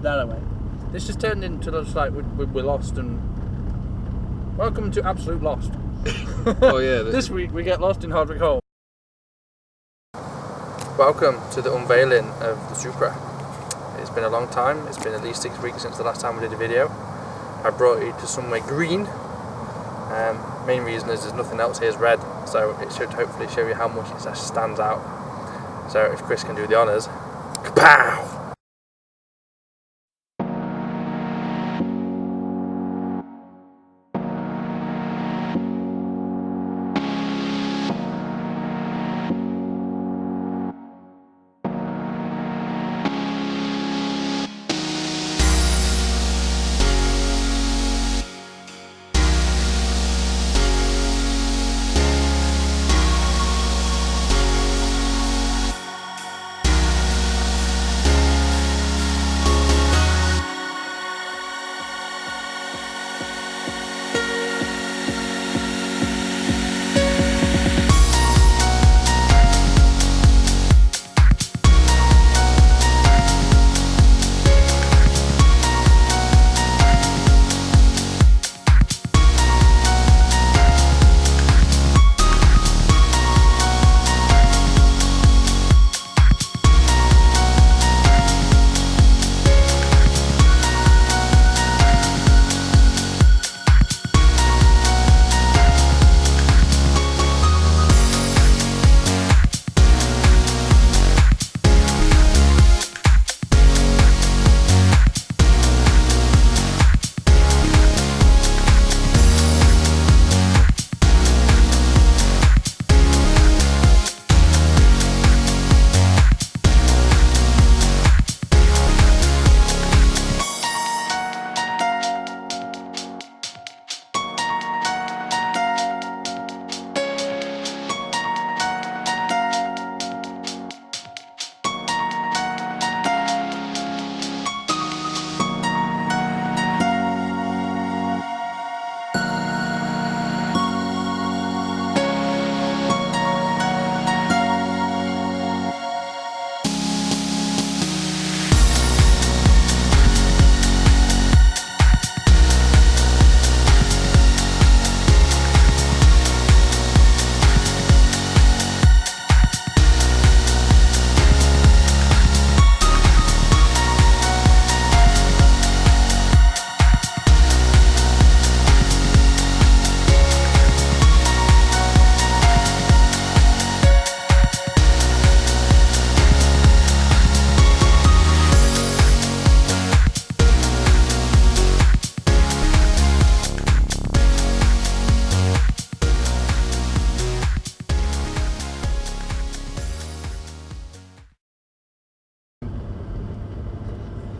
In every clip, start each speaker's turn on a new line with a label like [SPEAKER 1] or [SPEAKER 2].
[SPEAKER 1] that away. This just turned into just like we're lost and welcome to Absolute Lost.
[SPEAKER 2] Oh yeah.
[SPEAKER 1] This week we get lost in Hardwick Hole. Welcome to the unveiling of the Supra. It's been a long time. It's been at least 6 weeks since the last time we did a video. I brought it to somewhere green. Main reason is there's nothing else here is red, so it should hopefully show you how much it stands out. So if Chris can do the honours, kapow!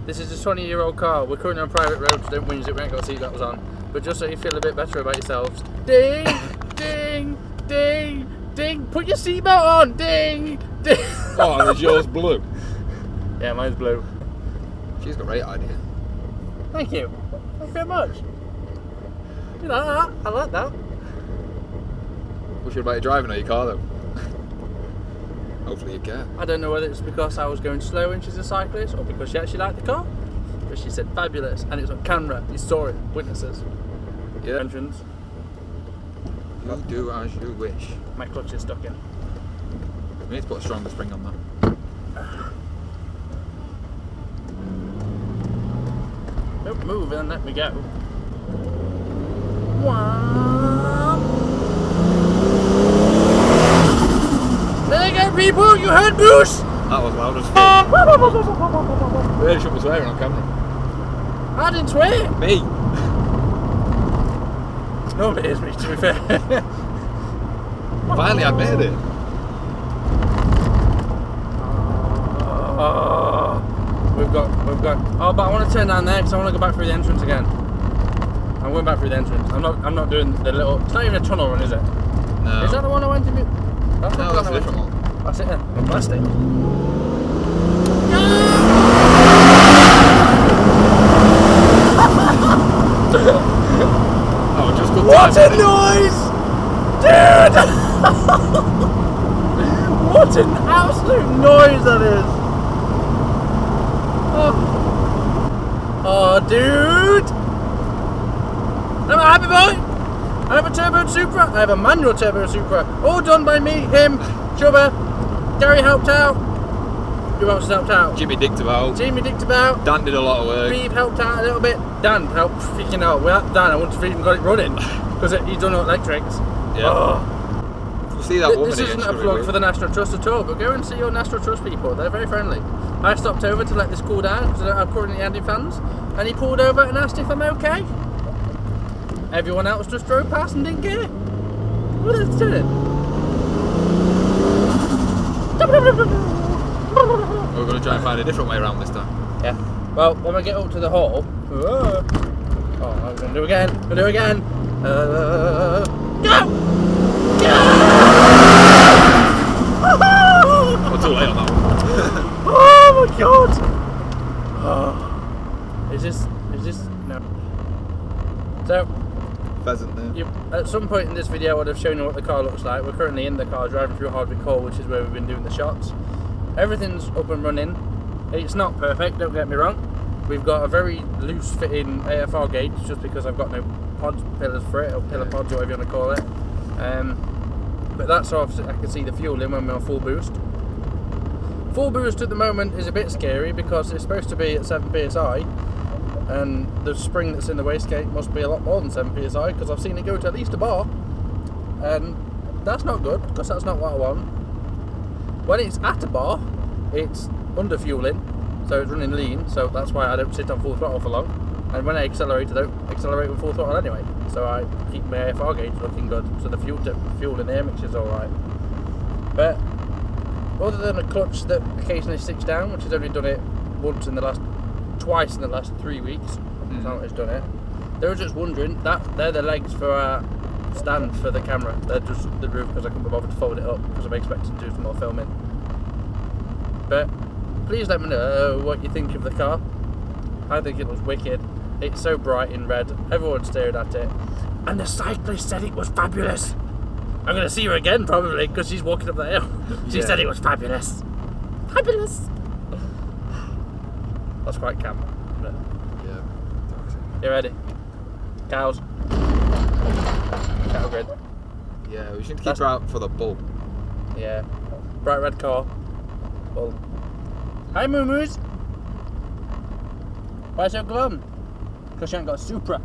[SPEAKER 1] This is a 20-year-old car. We're currently on private road, so don't whinge it, we ain't got seatbelts on. But just so you feel a bit better about yourselves. Ding! Ding! Ding! Ding! Put your seatbelt on! Ding! Ding!
[SPEAKER 2] Oh, and is yours blue?
[SPEAKER 1] Yeah, mine's blue.
[SPEAKER 2] She's got a great idea.
[SPEAKER 1] Thank you. Thank you very much. You like that? I like that.
[SPEAKER 2] What's your about you driving at your car though? Hopefully you can.
[SPEAKER 1] I don't know whether it's because I was going slow and she's a cyclist or because she actually liked the car. But she said fabulous and it's on camera. You saw it. Witnesses.
[SPEAKER 2] Yeah.
[SPEAKER 1] Entrance.
[SPEAKER 2] You do as you wish.
[SPEAKER 1] My clutch is stuck in.
[SPEAKER 2] We need to put a stronger spring on that.
[SPEAKER 1] Don't move and let me go. Wow. There you go, people. You heard Bruce.
[SPEAKER 2] That was loud as fuck. Really shouldn't be swearing on camera.
[SPEAKER 1] I didn't swear.
[SPEAKER 2] Me.
[SPEAKER 1] Nobody is me, to be fair.
[SPEAKER 2] Finally admitted it.
[SPEAKER 1] We've got. Oh, but I want to turn down there because I want to go back through the entrance again. I'm going back through the entrance. I'm not doing the little. It's not even a tunnel run, is it?
[SPEAKER 2] No.
[SPEAKER 1] Is that the one I went to?
[SPEAKER 2] No, that's a different one.
[SPEAKER 1] That's it then. In plastic.
[SPEAKER 2] Oh, just good
[SPEAKER 1] What
[SPEAKER 2] time,
[SPEAKER 1] a noise! Dude! What an absolute noise that is! Oh. car, dude! I'm a happy boy! I have a turbo Supra, I have a manual turbo Supra. All done by me, him, Chubba. Gary helped out. Who else helped out?
[SPEAKER 2] Jimmy dicked about.
[SPEAKER 1] Jimmy dicked about.
[SPEAKER 2] Dan did a lot of work.
[SPEAKER 1] Beeve helped out a little bit. Dan helped freaking out. Without Dan, I wouldn't have even got it running because he's done electrics.
[SPEAKER 2] Yeah.
[SPEAKER 1] Oh.
[SPEAKER 2] We'll see that woman
[SPEAKER 1] This isn't a plug for the National Trust at all, but go and see your National Trust people. They're very friendly. I stopped over to let this cool down because I don't have currently handy fans, and he pulled over and asked if I'm okay. Everyone else just drove past and didn't care. What is it doing?
[SPEAKER 2] We're going to try and find a different way around this time.
[SPEAKER 1] Yeah. Well, when we get up to the hall... Oh, I'm going to do it again. I'm going to do it again. Go! Go!
[SPEAKER 2] We're too late on that one.
[SPEAKER 1] Oh my god! Oh. Is this... No. So...
[SPEAKER 2] Pheasant there.
[SPEAKER 1] At some point in this video I would have shown you what the car looks like. We're currently in the car driving through Hardwick Hall, which is where we've been doing the shots. Everything's up and running. It's not perfect, don't get me wrong. We've got a very loose fitting AFR gauge just because I've got no pod pillars for it, or pillar pods, or whatever you want to call it. But that's so I can see the fuel in when we're on full boost. Full boost at the moment is a bit scary because it's supposed to be at 7 psi. And the spring that's in the wastegate must be a lot more than 7 psi because I've seen it go to at least a bar, and that's not good because that's not what I want. When it's at a bar, it's under fueling, so it's running lean, so that's why I don't sit on full throttle for long. And when I accelerate, I don't accelerate with full throttle anyway, so I keep my AFR gauge looking good, so the fuel in the air mix is alright. But other than a clutch that occasionally sticks down, which has only done it twice in the last 3 weeks, that's how it's done it. They were just wondering that they're the legs for our stand for the camera. They're just the roof because I couldn't be bothered to fold it up because I'm expecting to do some more filming. But please let me know what you think of the car. I think it looks wicked. It's so bright in red. Everyone stared at it, and the cyclist said it was fabulous. I'm going to see her again probably because she's walking up the hill. She said it was fabulous. Fabulous. That's quite camp.
[SPEAKER 2] Yeah.
[SPEAKER 1] You ready? Cows. Cattle grid.
[SPEAKER 2] Yeah, we should keep her out for the bull.
[SPEAKER 1] Yeah. Bright red car. Bull. Hi, moo-moos. Why so glum? Because you ain't got a Supra.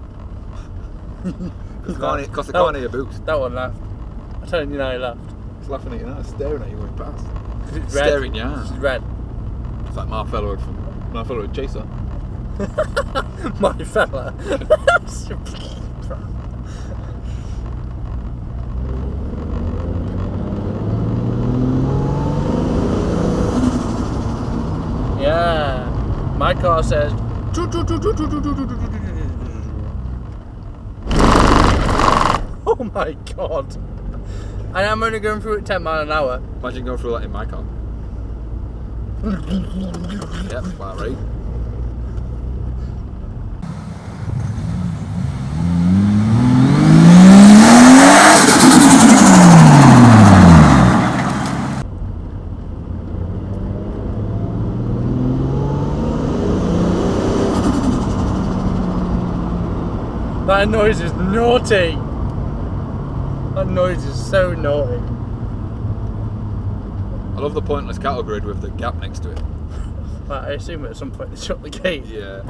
[SPEAKER 2] Because they can't hear boost.
[SPEAKER 1] That one laughed. I'm telling you now, he laughed.
[SPEAKER 2] It's laughing at you now, staring at you going past.
[SPEAKER 1] It's red.
[SPEAKER 2] Staring you out.
[SPEAKER 1] It's red.
[SPEAKER 2] It's like my fellow would chase her.
[SPEAKER 1] My fella. Yeah. My car says. Oh my god. And I'm only going through at 10 miles an hour.
[SPEAKER 2] Imagine going through that in my car. Yep, about right.
[SPEAKER 1] That noise is naughty. That noise is so naughty.
[SPEAKER 2] I love the pointless cattle grid with the gap next to it.
[SPEAKER 1] I assume at some point they shut the gate.
[SPEAKER 2] Yeah.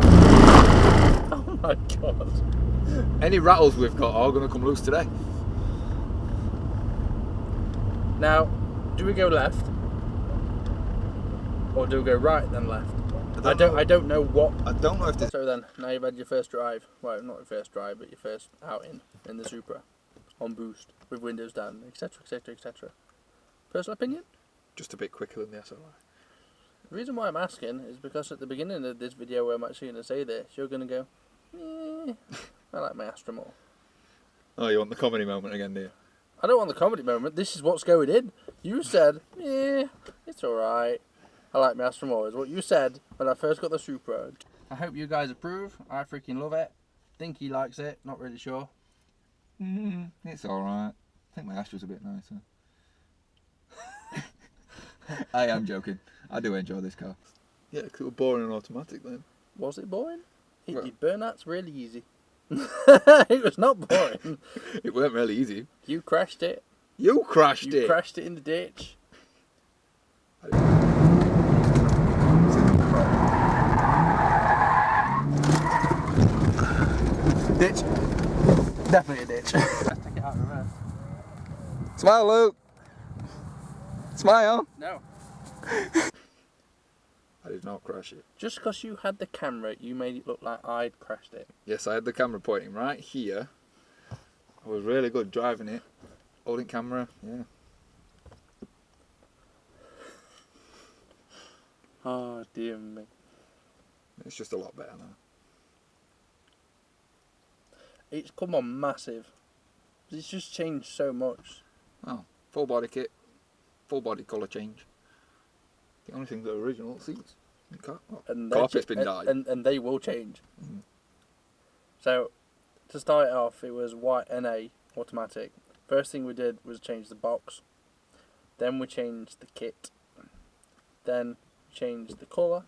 [SPEAKER 1] Oh my god.
[SPEAKER 2] Any rattles we've got are going to come loose today.
[SPEAKER 1] Now, do we go left? Or do we go right then left? I don't know what.
[SPEAKER 2] I don't know if this.
[SPEAKER 1] So then, now you've had your first drive. Well, not your first drive, but your first outing in the Supra. On boost, with windows down, etc, etc, etc. Personal opinion?
[SPEAKER 2] Just a bit quicker than the SLI.
[SPEAKER 1] The reason why I'm asking is because at the beginning of this video where I'm actually going to say this, you're going to go, I like my Astra more.
[SPEAKER 2] Oh, you want the comedy moment again, do you?
[SPEAKER 1] I don't want the comedy moment, this is what's going in. You said, it's alright. I like my Astra more, is what you said when I first got the Supra. I hope you guys approve. I freaking love it. Think he likes it, not really sure.
[SPEAKER 2] It's alright. I think my Astra's a bit nicer. I am joking. I do enjoy this car. Yeah, because it was boring and automatic then.
[SPEAKER 1] Was it boring?
[SPEAKER 2] Burnout's really easy. It was not boring.
[SPEAKER 3] It weren't really easy.
[SPEAKER 2] You crashed it.
[SPEAKER 3] You crashed it.
[SPEAKER 2] You crashed it in the ditch.
[SPEAKER 1] Ditch. Definitely a ditch. Let's take it out of reverse.
[SPEAKER 3] Smile, Luke. Smile.
[SPEAKER 2] No.
[SPEAKER 3] I did not crash it.
[SPEAKER 2] Just because you had the camera, you made it look like I'd crashed it.
[SPEAKER 3] Yes, I had the camera pointing right here. I was really good driving it. Holding camera, yeah.
[SPEAKER 2] Oh, dear me.
[SPEAKER 3] It's just a lot better now.
[SPEAKER 2] It's come on massive. It's just changed so much.
[SPEAKER 3] Oh, full body kit, full body colour change. The only thing that are original seats. Carpet's been dyed.
[SPEAKER 2] And they will change.
[SPEAKER 3] Mm.
[SPEAKER 2] So, to start it off, it was white NA automatic. First thing we did was change the box. Then we changed the kit. Then changed the colour.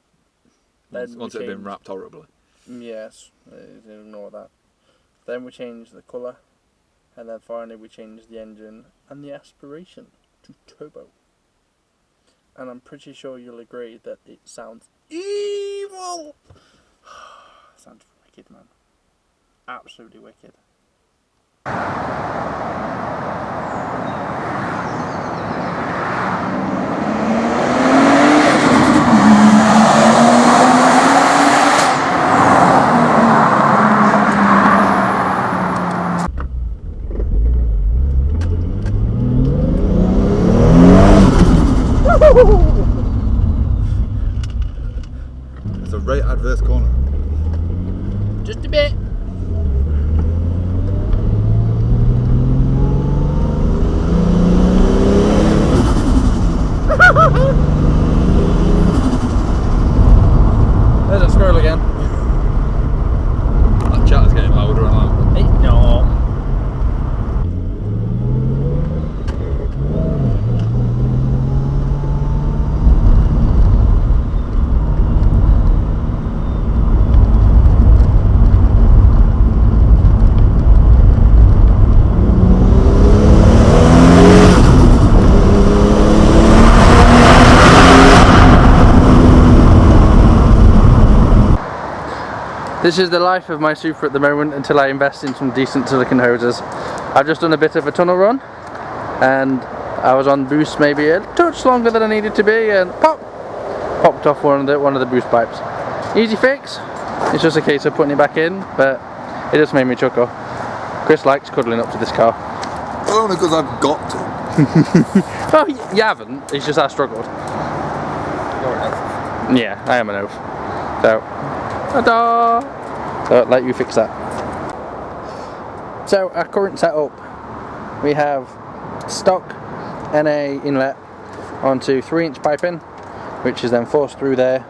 [SPEAKER 3] Once it had been wrapped horribly.
[SPEAKER 2] Yes, ignore that. Then we changed the colour. And then finally we changed the engine and the aspiration to turbo. And I'm pretty sure you'll agree that it sounds evil. Sounds wicked, man. Absolutely wicked.
[SPEAKER 3] It's a right adverse corner.
[SPEAKER 2] Just a bit.
[SPEAKER 1] There's a squirrel again.
[SPEAKER 3] That chatter's getting louder and louder.
[SPEAKER 2] Hey, no.
[SPEAKER 1] This is the life of my Supra at the moment until I invest in some decent silicone hoses. I've just done a bit of a tunnel run and I was on boost maybe a touch longer than I needed to be and popped off one of the boost pipes. Easy fix. It's just a case of putting it back in, but it just made me chuckle. Chris likes cuddling up to this car.
[SPEAKER 3] Well, only because I've got to.
[SPEAKER 1] Well, you haven't, it's just I struggled.
[SPEAKER 3] You're an elf.
[SPEAKER 1] Yeah, I am an oaf. So, ta-da! So I'll let you fix that. So our current setup, we have stock NA inlet onto 3-inch piping, which is then forced through there,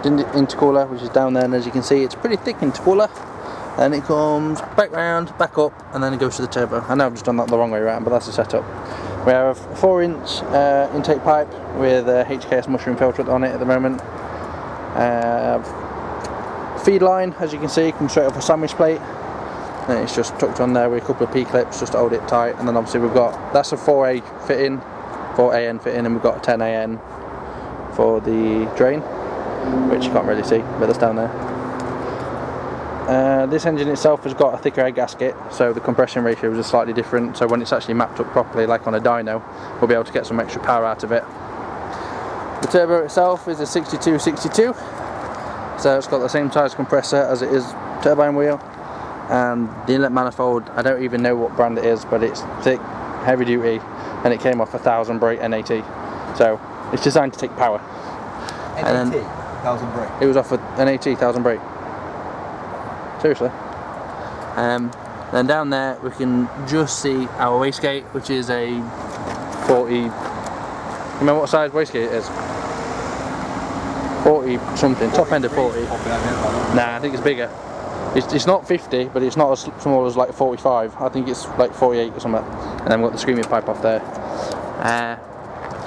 [SPEAKER 1] intercooler, which is down there, and as you can see it's pretty thick intercooler, and it comes back round, back up, and then it goes to the turbo. I know I've just done that the wrong way around, but that's the setup. We have a 4-inch intake pipe with a HKS mushroom filter on it at the moment. Feed line, as you can see, comes straight off a sandwich plate, and it's just tucked on there with a couple of P-clips just to hold it tight. And then obviously we've got, that's a 4A fitting, 4AN fitting, and we've got a 10AN for the drain, which you can't really see, but that's down there. This engine itself has got a thicker air gasket, so the compression ratios are slightly different, so when it's actually mapped up properly like on a dyno, we'll be able to get some extra power out of it. The turbo itself is a 6262, so it's got the same size compressor as it is turbine wheel, and the inlet manifold, I don't even know what brand it is, but it's thick, heavy duty, and it came off a 1000 brake NAT, so it's designed to take power.
[SPEAKER 3] NAT, 1000 brake?
[SPEAKER 1] It was off a NAT 1000 brake. Seriously. Then down there we can just see our wastegate, which is a 40, you remember what size wastegate it is? 40 something, top end of 40. Nah, I think it's bigger. It's not 50, but it's not as small as like 45. I think it's like 48 or something. And then we've got the screaming pipe off there.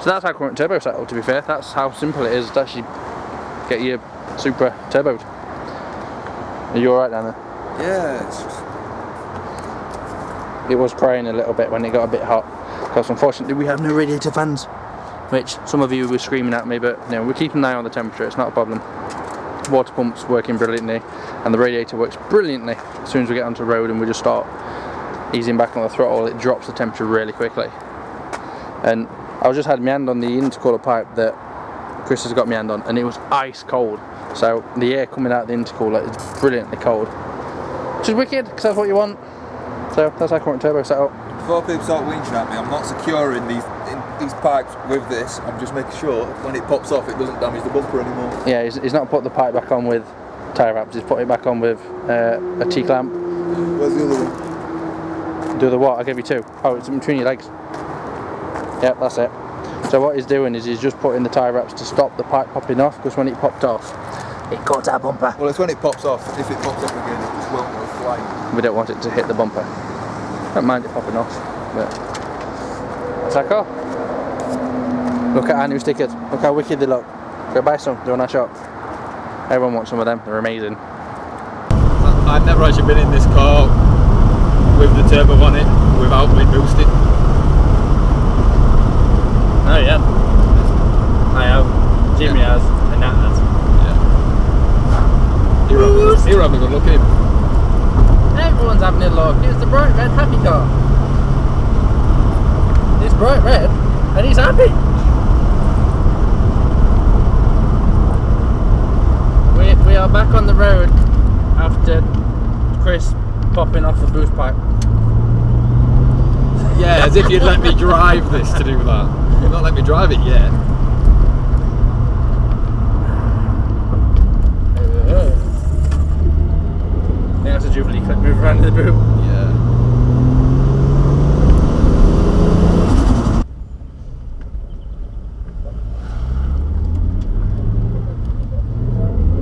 [SPEAKER 1] So that's our current turbo setup, to be fair. That's how simple it is to actually get your Supra turboed. Are you alright down there?
[SPEAKER 3] Yeah, it's just...
[SPEAKER 1] It was crying a little bit when it got a bit hot, because unfortunately we have no radiator fans, which some of you were screaming at me, but you know, we're keeping an eye on the temperature, it's not a problem. Water pump's working brilliantly, and the radiator works brilliantly. As soon as we get onto the road and we just start easing back on the throttle, it drops the temperature really quickly. And I just had my hand on the intercooler pipe that Chris has got my hand on, and it was ice cold. So the air coming out of the intercooler is brilliantly cold, which is wicked, because that's what you want. So that's our current turbo setup.
[SPEAKER 3] Before people start whinging at me, I'm not securing these pipes with this. I'm just making sure when it pops off, it doesn't damage the bumper anymore.
[SPEAKER 1] Yeah, he's not put the pipe back on with tyre wraps. He's put it back on with a T-clamp.
[SPEAKER 3] Where's the other one?
[SPEAKER 1] Do the what? I gave you two. Oh, it's in between your legs. Yep, that's it. So what he's doing is he's just putting the tyre wraps to stop the pipe popping off, because when it popped off, it caught our bumper.
[SPEAKER 3] Well, it's when it pops off. If it pops off again, it just won't go flying.
[SPEAKER 1] We don't want it to hit the bumper. Don't mind it popping off, but that's our car. Look at our new stickers. Look how wicked they look. Go buy some. They're on our shop. Everyone wants some of them. They're amazing.
[SPEAKER 3] I've never actually been in this car with the turbo on it without wind boosting.
[SPEAKER 2] Oh yeah, I have. Jimmy has, and Nat has.
[SPEAKER 3] Yeah. You're having a good look at him.
[SPEAKER 2] Everyone's having a look. It's the bright red happy car. It's bright red, and he's happy. We are back on the road after Chris popping off the boost pipe.
[SPEAKER 3] Yeah, as if you'd let me drive this to do that. You've not let me drive it yet.
[SPEAKER 2] I think that's a Jubilee clip move around the boot.
[SPEAKER 3] Yeah.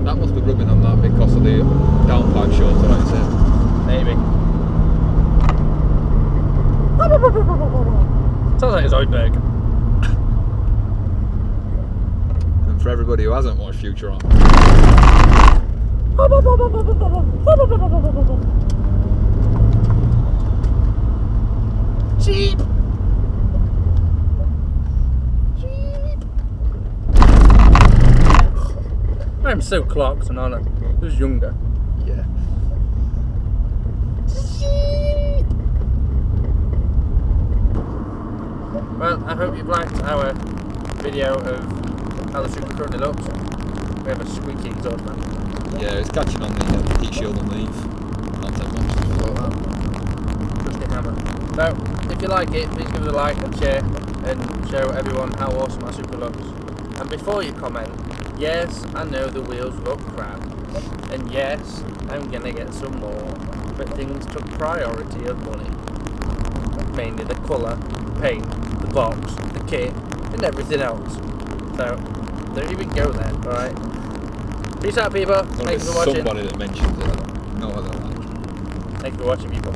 [SPEAKER 3] That must be rubbing on that because of the downpipe shorter, like you said.
[SPEAKER 2] Maybe. Sounds like a Zoidberg.
[SPEAKER 3] And for everybody who hasn't watched Future
[SPEAKER 2] Sheep! Sheep! I'm so clocked and on it. Who's younger?
[SPEAKER 3] Yeah.
[SPEAKER 2] Well, I hope you've liked our video of how the Supra currently looks. We have a squeaky exhaust fan.
[SPEAKER 3] Yeah, it's catching on the heat shield underneath. Not that much.
[SPEAKER 2] Rusty hammer. So, if you like it, please give us a like and share, and show everyone how awesome our Supra looks. And before you comment, yes, I know the wheels look crap, and yes, I'm gonna get some more, but things took priority of money. Mainly the colour, the paint, the box, the kit, and everything else. So, don't even go there, alright? Peace out, people. Thanks for watching.
[SPEAKER 3] Somebody that mentions it. No, I don't like.
[SPEAKER 2] Thanks for watching, people.